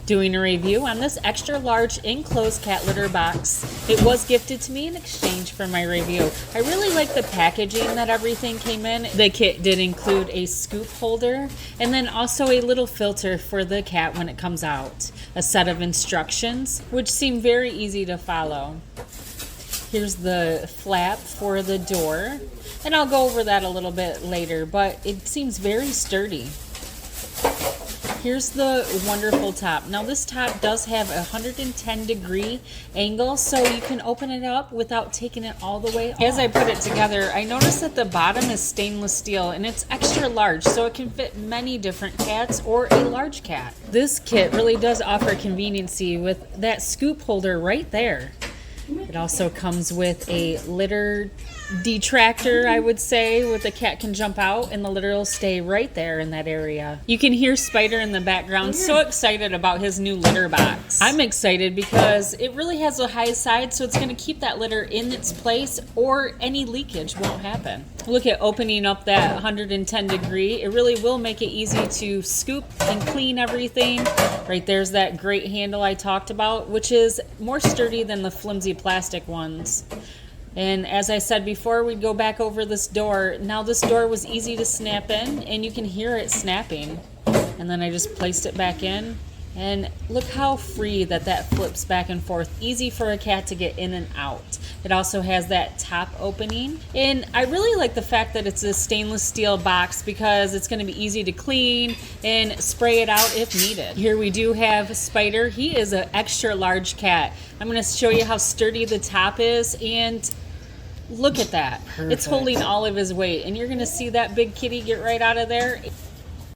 Doing a review on this extra large enclosed cat litter box. It was gifted to me in exchange for my review. I really like the packaging that everything came in. The kit did include a scoop holder and then also a little filter for the cat when it comes out. A set of instructions, which seem very easy to follow. Here's the flap for the door, and I'll go over that a little bit later, but it seems very sturdy. Here's the wonderful top. Now this top does have a 110-degree angle, so you can open it up without taking it all the way off. As I put it together, I noticed that the bottom is stainless steel and it's extra large, so it can fit many different cats or a large cat. This kit really does offer conveniency with that scoop holder right there. It also comes with a litter detractor, I would say, where the cat can jump out and the litter will stay right there in that area. You can hear Spider in the background, so excited about his new litter box. I'm excited because it really has a high side, so it's going to keep that litter in its place or any leakage won't happen. Look at opening up that 110 degree. It really will make it easy to scoop and clean everything. Right there's that great handle I talked about, which is more sturdy than the flimsy plastic ones. And as I said before, we'd go back over this door. Now this door was easy to snap in and you can hear it snapping. And then I just placed it back in. And look how free that flips back and forth. Easy for a cat to get in and out. It also has that top opening. And I really like the fact that it's a stainless steel box because it's going to be easy to clean and spray it out if needed. Here we do have Spider. He is an extra large cat. I'm going to show you how sturdy the top is, and look at that. Perfect. It's holding all of his weight, and you're going to see that big kitty get right out of there.